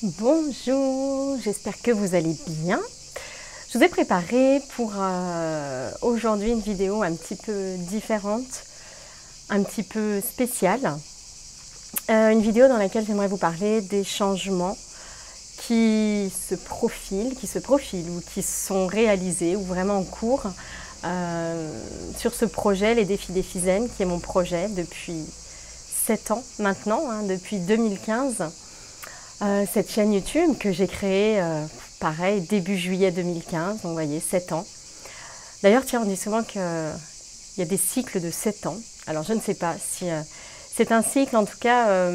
Bonjour, j'espère que vous allez bien. Je vous ai préparé pour aujourd'hui une vidéo un petit peu différente, un petit peu spéciale. Une vidéo dans laquelle j'aimerais vous parler des changements qui se profilent ou qui sont réalisés ou vraiment en cours sur ce projet, les défis des Fizennes, qui est mon projet depuis 7 ans maintenant, depuis 2015. Cette chaîne YouTube que j'ai créée, pareil, début juillet 2015, donc vous voyez, 7 ans. D'ailleurs, tiens, on dit souvent qu'il y a des cycles de 7 ans. Alors, je ne sais pas si c'est un cycle, en tout cas,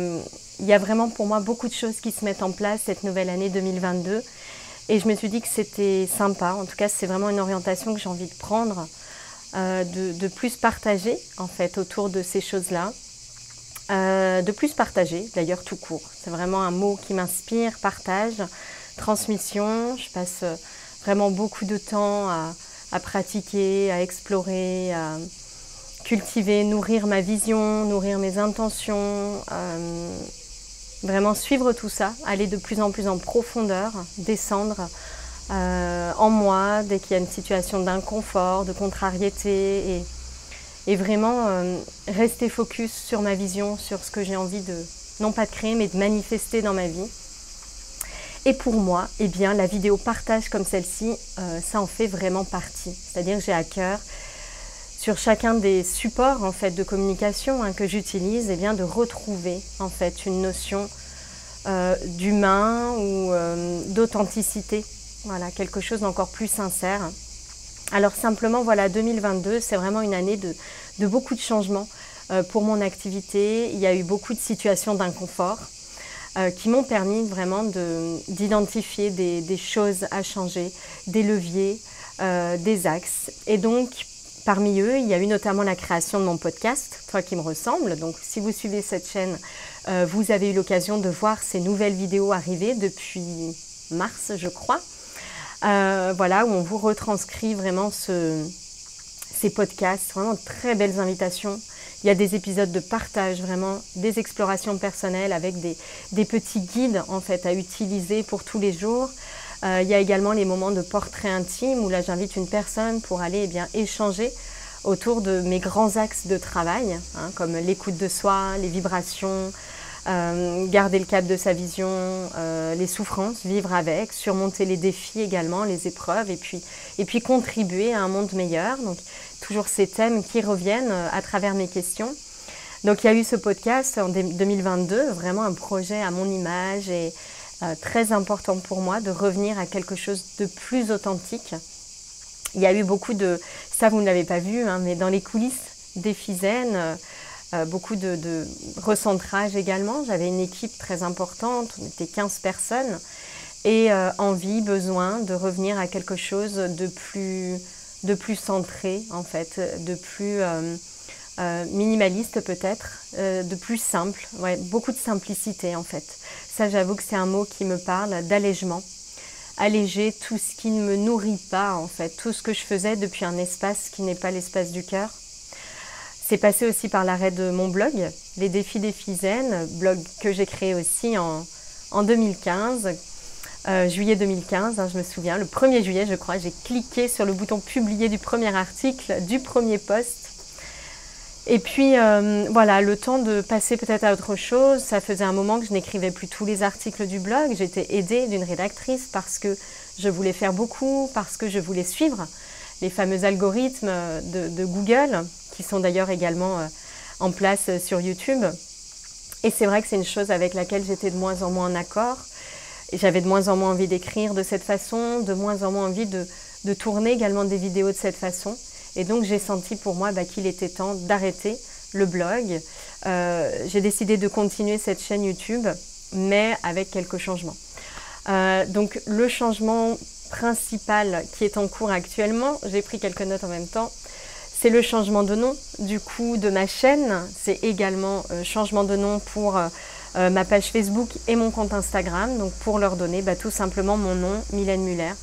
il y a vraiment pour moi beaucoup de choses qui se mettent en place cette nouvelle année 2022. Et je me suis dit que c'était sympa, en tout cas, c'est vraiment une orientation que j'ai envie de prendre, de plus partager, en fait, autour de ces choses-là. De plus partager, d'ailleurs tout court. C'est vraiment un mot qui m'inspire, partage, transmission. Je passe vraiment beaucoup de temps à pratiquer, à explorer, à cultiver, nourrir ma vision, nourrir mes intentions, vraiment suivre tout ça, aller de plus en plus en profondeur, descendre en moi dès qu'il y a une situation d'inconfort, de contrariété et vraiment rester focus sur ma vision, sur ce que j'ai envie de, non pas de créer, mais de manifester dans ma vie. Et pour moi, eh bien, la vidéo partage comme celle-ci, ça en fait vraiment partie. C'est-à-dire que j'ai à cœur, sur chacun des supports en fait, de communication que j'utilise, eh bien, de retrouver en fait, une notion d'humain ou d'authenticité. Voilà, quelque chose d'encore plus sincère. Alors simplement, voilà, 2022, c'est vraiment une année de beaucoup de changements pour mon activité. Il y a eu beaucoup de situations d'inconfort qui m'ont permis vraiment d'identifier des choses à changer, des leviers, des axes. Et donc, parmi eux, il y a eu notamment la création de mon podcast, Toi qui me ressemble. Donc, si vous suivez cette chaîne, vous avez eu l'occasion de voir ces nouvelles vidéos arriver depuis mars, je crois. Voilà, où on vous retranscrit vraiment ces podcasts, vraiment très belles invitations. Il y a des épisodes de partage, vraiment des explorations personnelles avec des petits guides en fait à utiliser pour tous les jours. Il y a également les moments de portrait intime où là j'invite une personne pour aller échanger autour de mes grands axes de travail, comme l'écoute de soi, les vibrations, garder le cap de sa vision, les souffrances, vivre avec, surmonter les défis également, les épreuves et puis contribuer à un monde meilleur. Donc toujours ces thèmes qui reviennent à travers mes questions. Donc il y a eu ce podcast en 2022, vraiment un projet à mon image et très important pour moi de revenir à quelque chose de plus authentique. Il y a eu beaucoup de, ça vous ne l'avez pas vu, mais dans les coulisses des Fizennes, beaucoup de recentrage également. J'avais une équipe très importante, on était 15 personnes et envie, besoin de revenir à quelque chose de plus centré en fait, de plus minimaliste peut-être, de plus simple, ouais, beaucoup de simplicité en fait. Ça j'avoue que c'est un mot qui me parle, d'allègement. Alléger tout ce qui ne me nourrit pas en fait, tout ce que je faisais depuis un espace qui n'est pas l'espace du cœur. C'est passé aussi par l'arrêt de mon blog, Les Défis des Fizennes, blog que j'ai créé aussi en 2015, juillet 2015, je me souviens, le 1er juillet je crois, j'ai cliqué sur le bouton publier du premier article, du premier post. Et puis voilà, le temps de passer peut-être à autre chose, ça faisait un moment que je n'écrivais plus tous les articles du blog, j'étais aidée d'une rédactrice parce que je voulais faire beaucoup, parce que je voulais suivre les fameux algorithmes de Google, qui sont d'ailleurs également en place sur YouTube. Et c'est vrai que c'est une chose avec laquelle j'étais de moins en moins en accord. Et j'avais de moins en moins envie d'écrire de cette façon, de moins en moins envie de tourner également des vidéos de cette façon. Et donc j'ai senti pour moi qu'il était temps d'arrêter le blog. J'ai décidé de continuer cette chaîne YouTube, mais avec quelques changements. Donc le changement principal qui est en cours actuellement, j'ai pris quelques notes en même temps, c'est le changement de nom du coup de ma chaîne. C'est également changement de nom pour ma page Facebook et mon compte Instagram, donc pour leur donner tout simplement mon nom, Mylène Muller.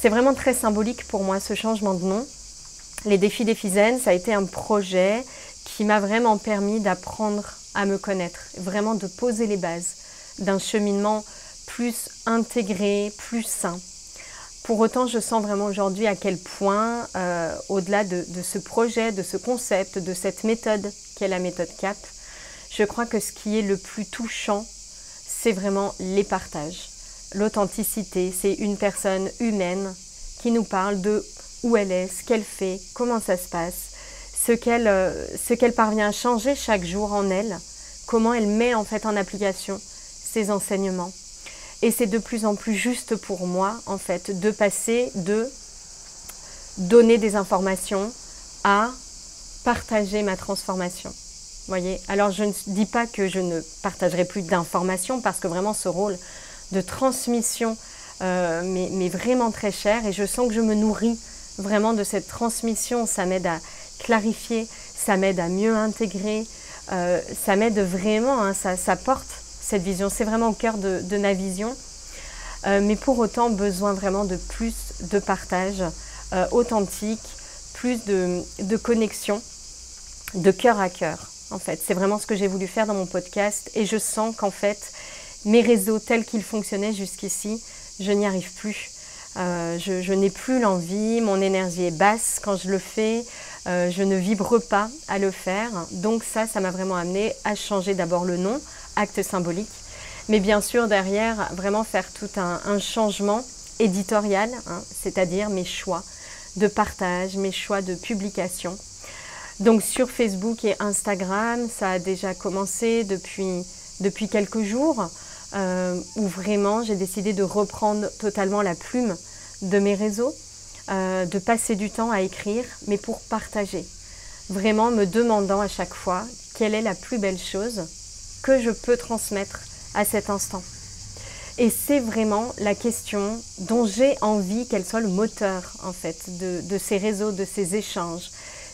C'est vraiment très symbolique pour moi ce changement de nom. Les Défis des Fizennes, ça a été un projet qui m'a vraiment permis d'apprendre à me connaître, vraiment de poser les bases d'un cheminement plus intégré, plus sain. Pour autant, je sens vraiment aujourd'hui à quel point, au-delà de ce projet, de ce concept, de cette méthode qu'est la méthode CAP, je crois que ce qui est le plus touchant, c'est vraiment les partages. L'authenticité, c'est une personne humaine qui nous parle de où elle est, ce qu'elle fait, comment ça se passe, ce qu'elle parvient à changer chaque jour en elle, comment elle met en fait en application ses enseignements. Et c'est de plus en plus juste pour moi, en fait, de passer de donner des informations à partager ma transformation. Voyez. Alors, je ne dis pas que je ne partagerai plus d'informations, parce que vraiment, ce rôle de transmission m'est vraiment très cher. Et je sens que je me nourris vraiment de cette transmission. Ça m'aide à clarifier, ça m'aide à mieux intégrer, ça m'aide vraiment, hein, ça porte cette vision, c'est vraiment au cœur de ma vision, mais pour autant besoin vraiment de plus de partage authentique, plus de connexion, de cœur à cœur en fait. C'est vraiment ce que j'ai voulu faire dans mon podcast et je sens qu'en fait mes réseaux tels qu'ils fonctionnaient jusqu'ici, je n'y arrive plus. Je n'ai plus l'envie, mon énergie est basse quand je le fais, je ne vibre pas à le faire, donc ça m'a vraiment amené à changer d'abord le nom, Acte Symbolique, mais bien sûr derrière vraiment faire tout un changement éditorial, hein, c'est-à-dire mes choix de partage, mes choix de publication. Donc sur Facebook et Instagram, ça a déjà commencé depuis quelques jours, où vraiment j'ai décidé de reprendre totalement la plume de mes réseaux, de passer du temps à écrire, mais pour partager. Vraiment me demandant à chaque fois quelle est la plus belle chose que je peux transmettre à cet instant. Et c'est vraiment la question dont j'ai envie qu'elle soit le moteur en fait de ces réseaux, de ces échanges.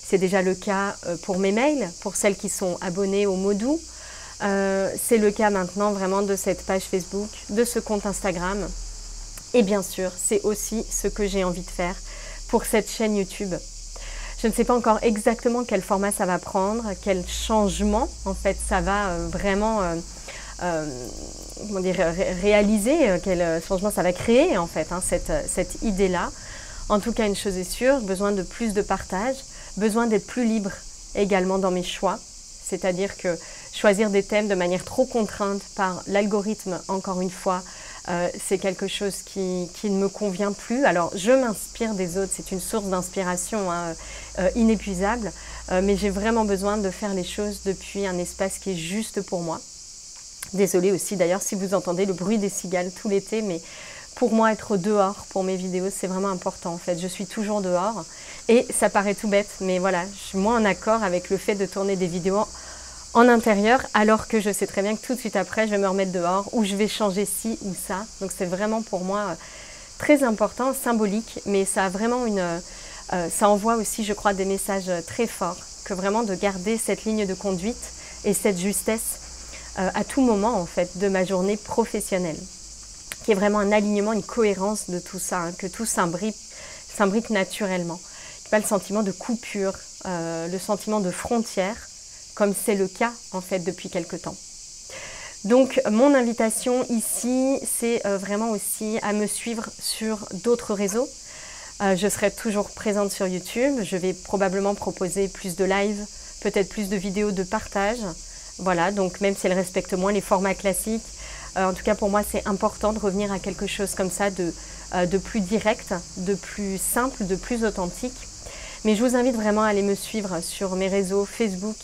C'est déjà le cas pour mes mails, pour celles qui sont abonnées au Modou. C'est le cas maintenant vraiment de cette page Facebook, de ce compte Instagram. Et bien sûr, c'est aussi ce que j'ai envie de faire pour cette chaîne YouTube. Je ne sais pas encore exactement quel format ça va prendre, quel changement en fait ça va vraiment réaliser, quel changement ça va créer en fait, hein, cette idée-là. En tout cas, une chose est sûre, besoin de plus de partage, besoin d'être plus libre également dans mes choix. C'est-à-dire que choisir des thèmes de manière trop contrainte par l'algorithme, encore une fois, c'est quelque chose qui ne me convient plus. Alors, je m'inspire des autres, c'est une source d'inspiration hein, inépuisable, mais j'ai vraiment besoin de faire les choses depuis un espace qui est juste pour moi. Désolée aussi d'ailleurs si vous entendez le bruit des cigales tout l'été, mais pour moi, être dehors pour mes vidéos, c'est vraiment important en fait. Je suis toujours dehors et ça paraît tout bête, mais voilà, je suis moins en accord avec le fait de tourner des vidéos en intérieur, alors que je sais très bien que tout de suite après, je vais me remettre dehors ou je vais changer ci ou ça. Donc c'est vraiment pour moi très important, symbolique, mais ça a vraiment ça envoie aussi, je crois, des messages très forts, que vraiment de garder cette ligne de conduite et cette justesse à tout moment en fait de ma journée professionnelle, qui est vraiment un alignement, une cohérence de tout ça, hein, que tout s'imbrique naturellement. Pas le sentiment de coupure, le sentiment de frontière, comme c'est le cas en fait depuis quelque temps. Donc mon invitation ici, c'est vraiment aussi à me suivre sur d'autres réseaux. Je serai toujours présente sur YouTube, je vais probablement proposer plus de live, peut-être plus de vidéos de partage. Voilà, donc même si elles respectent moins les formats classiques, en tout cas pour moi c'est important de revenir à quelque chose comme ça de plus direct, de plus simple, de plus authentique. Mais je vous invite vraiment à aller me suivre sur mes réseaux Facebook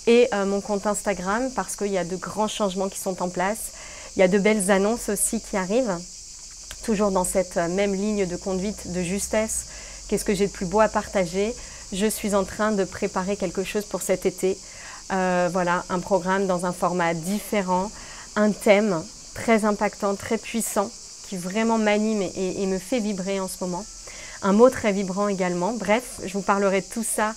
et mon compte Instagram parce qu'il y a de grands changements qui sont en place. Il y a de belles annonces aussi qui arrivent, toujours dans cette même ligne de conduite de justesse. Qu'est-ce que j'ai de plus beau à partager? Je suis en train de préparer quelque chose pour cet été. Voilà, un programme dans un format différent, un thème très impactant, très puissant, qui vraiment m'anime et me fait vibrer en ce moment. Un mot très vibrant également. Bref, je vous parlerai de tout ça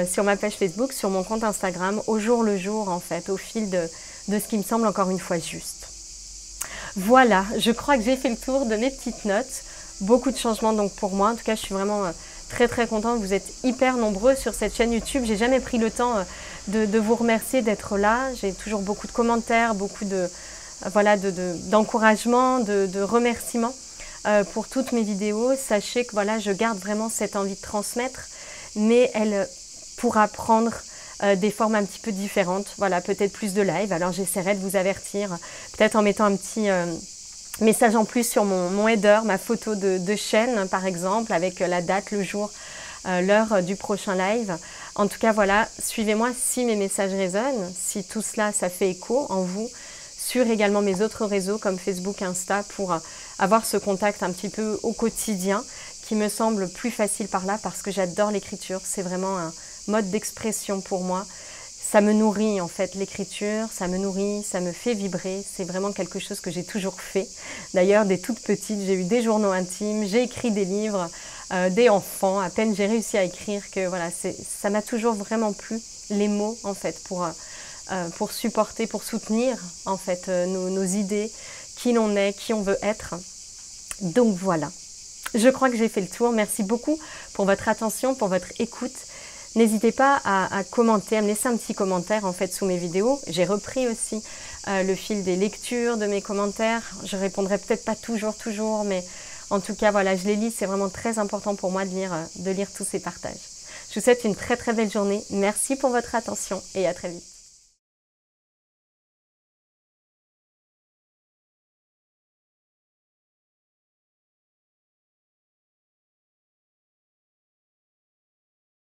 sur ma page Facebook, sur mon compte Instagram, au jour le jour en fait, au fil de ce qui me semble encore une fois juste. Voilà, je crois que j'ai fait le tour de mes petites notes. Beaucoup de changements donc pour moi. En tout cas, je suis vraiment très très contente. Vous êtes hyper nombreux sur cette chaîne YouTube. J'ai jamais pris le temps de vous remercier d'être là. J'ai toujours beaucoup de commentaires, beaucoup voilà, d'encouragement, de remerciements pour toutes mes vidéos. Sachez que voilà, je garde vraiment cette envie de transmettre, mais elle pourra prendre des formes un petit peu différentes, voilà, peut-être plus de live. Alors j'essaierai de vous avertir, peut-être en mettant un petit message en plus sur mon header, ma photo de chaîne par exemple, avec la date, le jour, l'heure du prochain live. En tout cas voilà, suivez-moi si mes messages résonnent, si tout cela ça fait écho en vous, sur également mes autres réseaux comme Facebook, Insta, pour avoir ce contact un petit peu au quotidien qui me semble plus facile par là parce que j'adore l'écriture. C'est vraiment un mode d'expression pour moi. Ça me nourrit en fait l'écriture, ça me nourrit, ça me fait vibrer. C'est vraiment quelque chose que j'ai toujours fait. D'ailleurs, dès toute petite, j'ai eu des journaux intimes, j'ai écrit des livres, des enfants. À peine j'ai réussi à écrire que voilà, ça m'a toujours vraiment plu, les mots en fait, pour supporter, pour soutenir en fait nos idées, qui l'on est, qui on veut être. Donc voilà, je crois que j'ai fait le tour. Merci beaucoup pour votre attention, pour votre écoute. N'hésitez pas à commenter, à me laisser un petit commentaire en fait sous mes vidéos. J'ai repris aussi le fil des lectures de mes commentaires. Je répondrai peut-être pas toujours, mais en tout cas voilà, je les lis. C'est vraiment très important pour moi de lire tous ces partages. Je vous souhaite une très belle journée. Merci pour votre attention et à très vite.